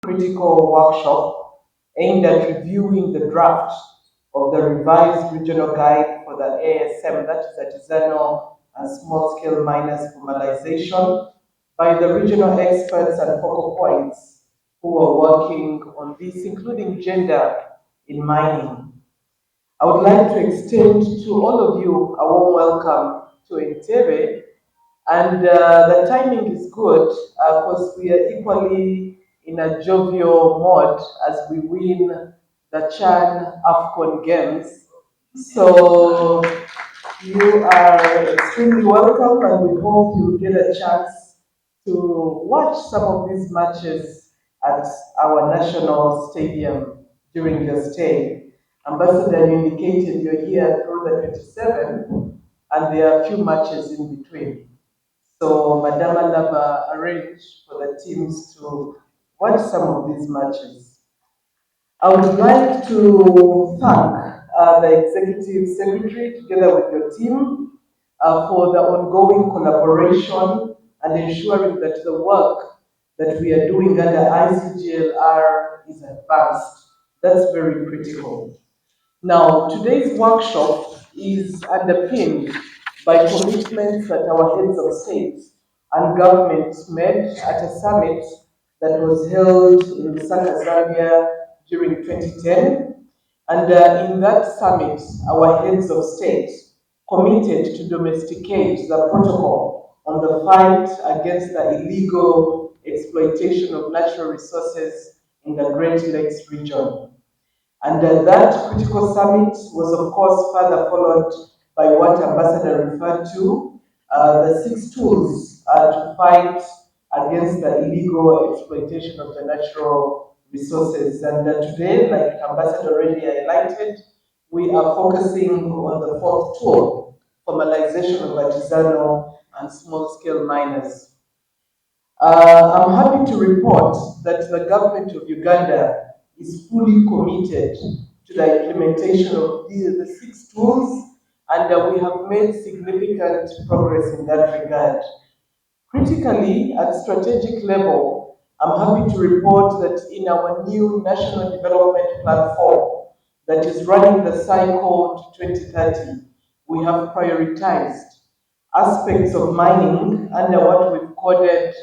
critical workshop aimed at reviewing the draft of the revised regional guide for the ASM, that is artisanal and small-scale miners formalization, by the regional experts and focal points who are working on this, including gender in mining. I would like to extend to all of you a warm welcome to Entebbe, and the timing is good because we are equally in a jovial mode as we win the Chan AFCON Games. So you are extremely welcome, and we hope you get a chance to watch some of these matches at our national stadium during your stay. Ambassador, you indicated you're here through the 27th, and there are a few matches in between. So Madame Alaba arranged for the teams to watch some of these matches. I would like to thank the Executive Secretary together with your team for the ongoing collaboration and ensuring that the work that we are doing under ICGLR is advanced. That's very critical. Now, today's workshop is underpinned by commitments that our heads of state and government made at a summit that was held in Lusaka, Zambia during 2010. And in that summit, our heads of state committed to domesticate the protocol on the fight against the illegal exploitation of natural resources in the Great Lakes region. And that critical summit was, of course, further followed by what Ambassador referred to, the 6 tools to fight against the illegal exploitation of the natural resources. And today, like Ambassador already highlighted, we are focusing on the fourth tool, formalization of artisanal and small-scale miners. I'm happy to report that the government of Uganda is fully committed to the implementation of the 6 tools, and we have made significant progress in that regard. Critically, at strategic level, I'm happy to report that in our new national development platform that is running the cycle to 2030, we have prioritized aspects of mining under what we've coded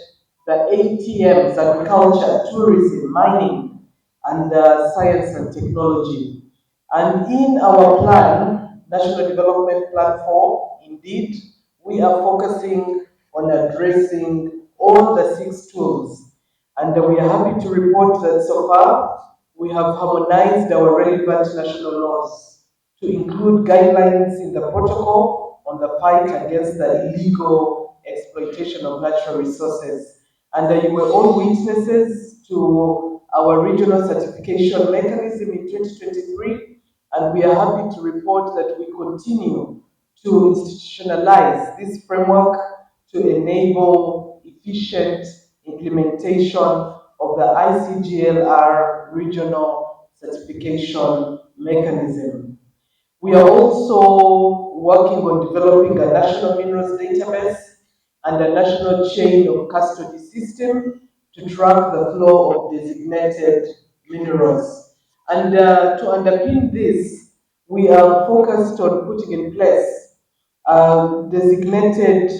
the ATMs: agriculture, tourism, mining, and science and technology. And in our plan, National Development Platform, indeed, we are focusing on addressing all the 6 tools. And we are happy to report that so far we have harmonized our relevant national laws to include guidelines in the protocol on the fight against the illegal exploitation of natural resources. And you were all witnesses to our regional certification mechanism in 2023, and we are happy to report that we continue to institutionalize this framework to enable efficient implementation of the ICGLR regional certification mechanism. We are also working on developing a national minerals database and a national chain of custody system to track the flow of designated minerals. And to underpin this, we are focused on putting in place designated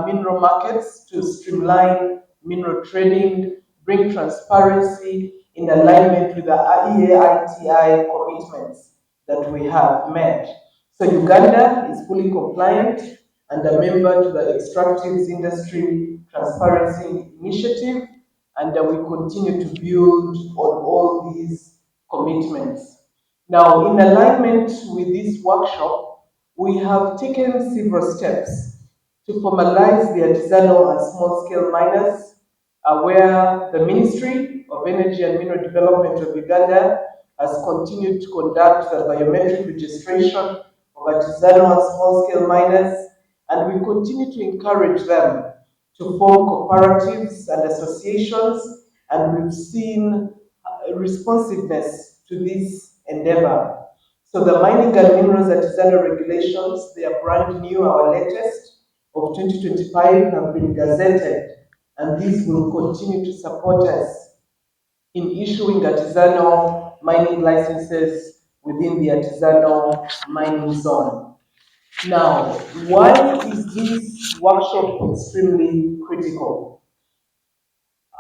mineral markets to streamline mineral trading, bring transparency in alignment with the EAITI commitments that we have made. So Uganda is fully compliant and a member to the Extractives Industry Transparency Initiative, and we continue to build on all these commitments. Now, in alignment with this workshop, we have taken several steps to formalize the artisanal and small-scale miners, where the Ministry of Energy and Mineral Development of Uganda has continued to conduct the biometric registration of artisanal and small-scale miners, and we continue to encourage them to form cooperatives and associations, and we've seen responsiveness to this endeavor. So the mining and minerals artisanal regulations, they are brand new, our latest of 2025 have been gazetted, and these will continue to support us in issuing artisanal mining licenses within the artisanal mining zone. Now, why is this workshop extremely critical?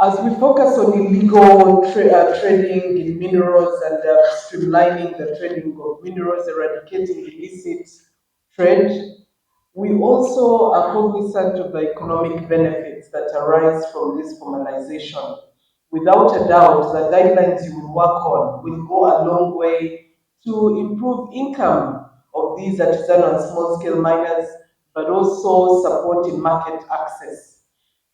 As we focus on illegal trading in minerals and streamlining the trading of minerals, eradicating illicit trade, we also are cognizant of the economic benefits that arise from this formalization. Without a doubt, the guidelines you will work on will go a long way to improve income of these artisanal and small-scale miners, but also supporting market access.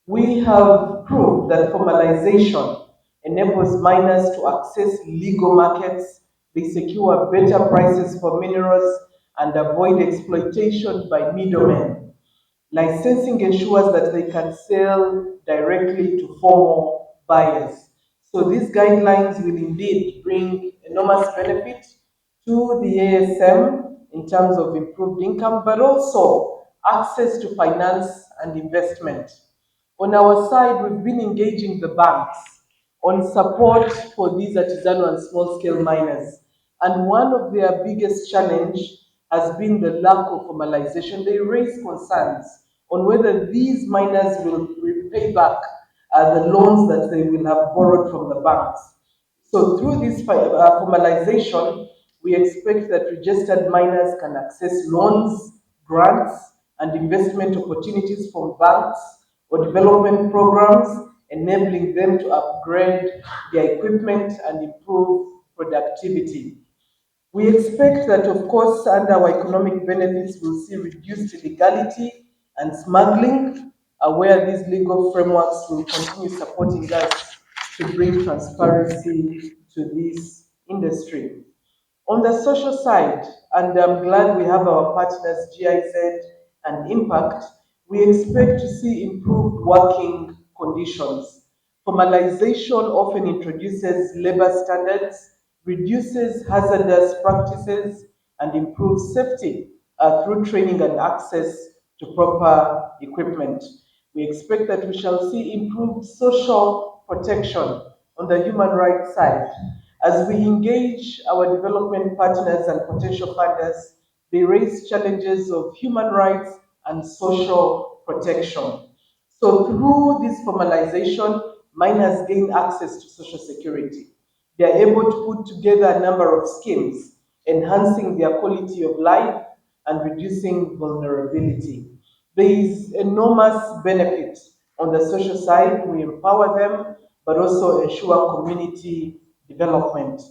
We have proved that formalization enables miners to access legal markets, they secure better prices for minerals, and avoid exploitation by middlemen. Licensing ensures that they can sell directly to formal buyers. So these guidelines will indeed bring enormous benefit to the ASM in terms of improved income, but also access to finance and investment. On our side, we've been engaging the banks on support for these artisanal and small-scale miners. And one of their biggest challenge has been the lack of formalization. They raise concerns on whether these miners will repay back the loans that they will have borrowed from the banks. So through this formalization, we expect that registered miners can access loans, grants, and investment opportunities from banks or development programs, enabling them to upgrade their equipment and improve productivity. We expect that, of course, under our economic benefits, we'll see reduced illegality and smuggling, where these legal frameworks will continue supporting us to bring transparency to this industry. On the social side, and I'm glad we have our partners GIZ and Impact, we expect to see improved working conditions. Formalization often introduces labor standards, reduces hazardous practices, and improves safety through training and access to proper equipment. We expect that we shall see improved social protection on the human rights side. As we engage our development partners and potential funders, they raise challenges of human rights and social protection. So through this formalization, miners gain access to social security. They are able to put together a number of schemes, enhancing their quality of life and reducing vulnerability. There is enormous benefit on the social side. We empower them, but also ensure community development.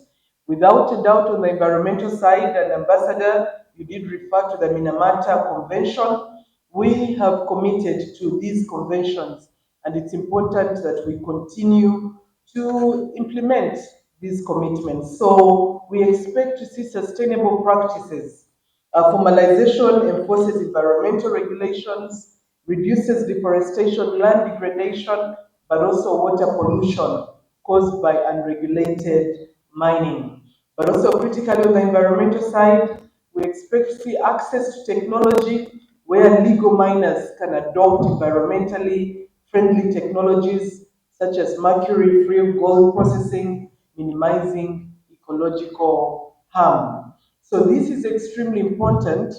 Without a doubt, on the environmental side, and Ambassador, you did refer to the Minamata Convention. We have committed to these conventions, and it's important that we continue to implement these commitments. So we expect to see sustainable practices. Formalization enforces environmental regulations, reduces deforestation, land degradation, but also water pollution caused by unregulated mining. But also critically on the environmental side, we expect to see access to technology where legal miners can adopt environmentally friendly technologies such as mercury-free gold processing, minimizing ecological harm. So this is extremely important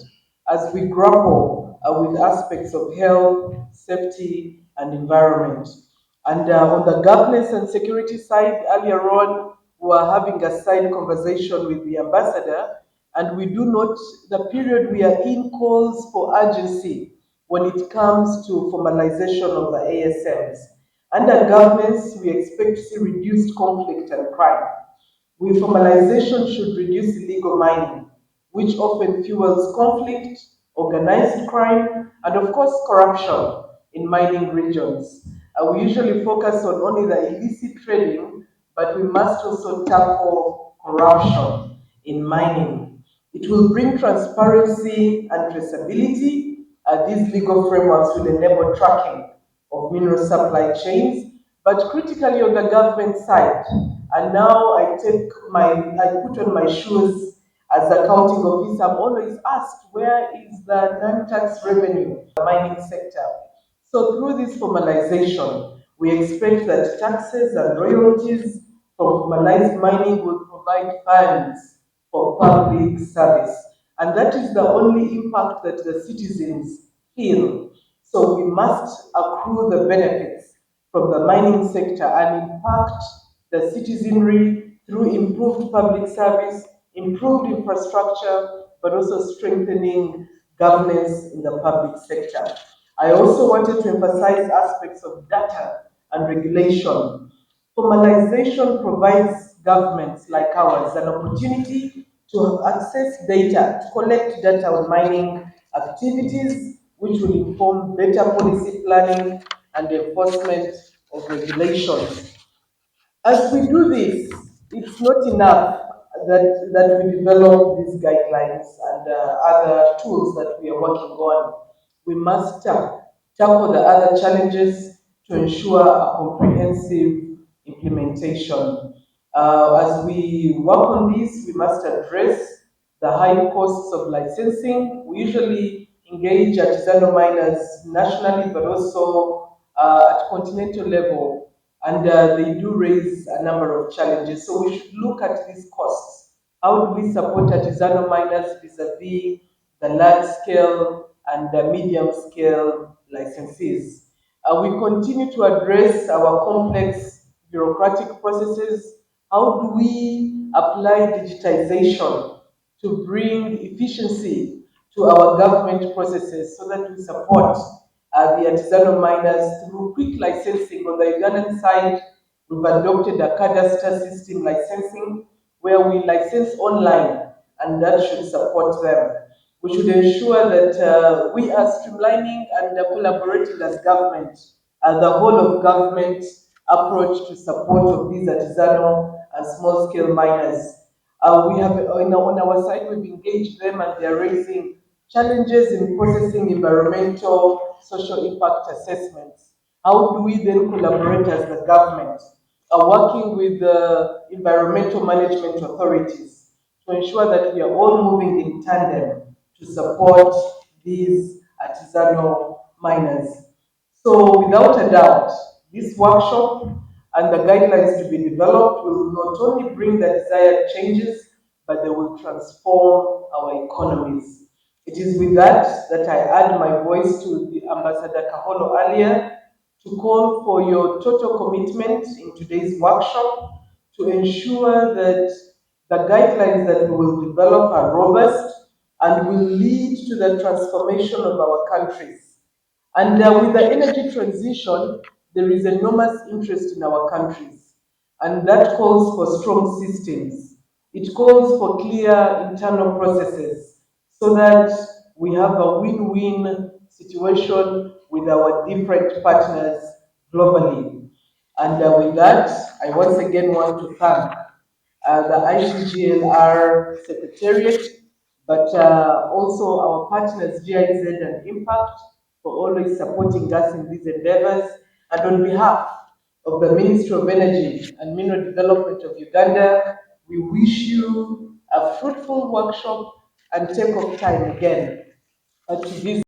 as we grapple with aspects of health, safety, and environment. And on the governance and security side, earlier on, we were having a side conversation with the ambassador, and we do note the period we are in calls for urgency when it comes to formalization of the ASMs. Under governance, we expect to see reduced conflict and crime. With formalization should reduce illegal mining, which often fuels conflict, organized crime, and of course corruption in mining regions. We usually focus on only the illicit trading, but we must also tackle corruption in mining. It will bring transparency and traceability. These legal frameworks will enable tracking of mineral supply chains, but critically on the government side. And now I put on my shoes as a counting officer. I'm always asked, where is the non-tax revenue in the mining sector? So through this formalization, we expect that taxes and royalties from formalized mining will provide funds for public service. And that is the only impact that the citizens feel. So we must accrue the benefits from the mining sector and impact the citizenry through improved public service, improved infrastructure, but also strengthening governance in the public sector. I also wanted to emphasize aspects of data and regulation. Formalization provides governments like ours an opportunity to access data, to collect data on mining activities, which will inform better policy planning and enforcement of regulations. As we do this, it's not enough that we develop these guidelines and other tools that we are working on. We must tackle the other challenges to ensure a comprehensive implementation. As we work on this, we must address the high costs of licensing. We usually engage artisanal miners nationally, but also at continental level, and they do raise a number of challenges. So we should look at these costs. How do we support artisanal miners vis-a-vis the large scale and the medium scale licensees? We continue to address our complex bureaucratic processes. How do we apply digitization to bring efficiency to our government processes so that we support the artisanal miners through quick licensing? On the Ugandan side, we've adopted a cadastre system licensing where we license online, and that should support them. We should ensure that we are streamlining and collaborating as government, the whole of government approach to support of these artisanal and small scale miners. We have on our side, we've engaged them and they're raising challenges in processing environmental social impact assessments. How do we then collaborate as the government, working with the environmental management authorities to ensure that we are all moving in tandem to support these artisanal miners? So without a doubt, this workshop and the guidelines to be developed will not only bring the desired changes, but they will transform our economies. It is with that that I add my voice to the Ambassador Kaholo earlier to call for your total commitment in today's workshop to ensure that the guidelines that we will develop are robust and will lead to the transformation of our countries. And with the energy transition, there is enormous interest in our countries, and that calls for strong systems. It calls for clear internal processes so that we have a win-win situation with our different partners globally. And with that, I once again want to thank the ICGLR Secretariat, but also our partners GIZ and Impact for always supporting us in these endeavors. And on behalf of the Ministry of Energy and Mineral Development of Uganda, we wish you a fruitful workshop and take off time again to visit